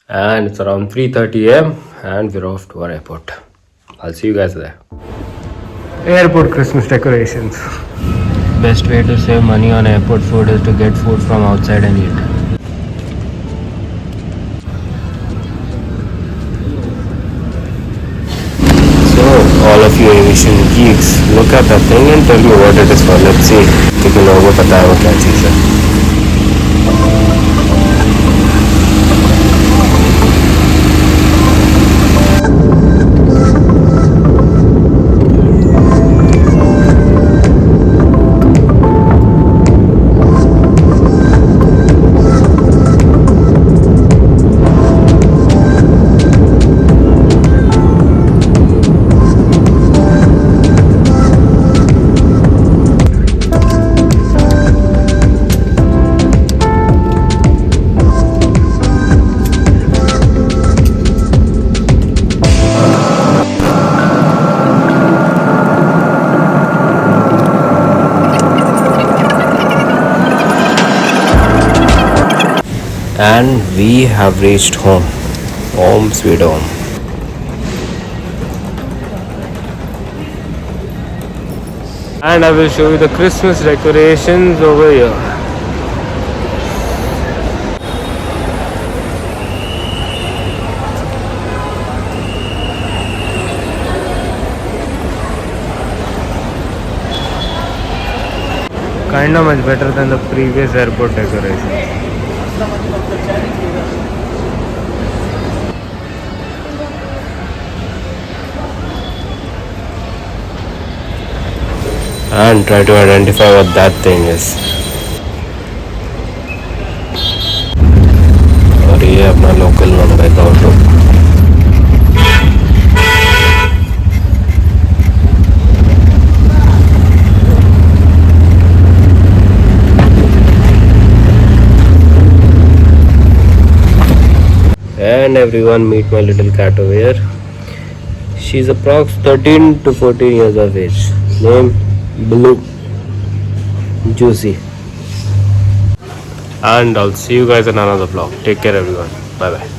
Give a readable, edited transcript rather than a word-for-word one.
And it's around 3:30 a.m. and we're off to our airport. I'll see you guys there. Airport Christmas decorations. Best way to save money on airport food is to get food from outside and eat. So, all of you aviation geeks, look at that thing and tell me what it is for. Let's see. किसी लोगों को पता है वो क्या चीज़ है. And we have reached home. Home sweet home. And I will show you the Christmas decorations over here. Kinda much better than the previous airport decorations. And try to identify what that thing is. और ये अपना local Mumbai का auto. And everyone meet my little cat over here. She's approx 13 to 14 years of age. Name Blue Juicy. And I'll see you guys in another vlog. Take care everyone. Bye bye.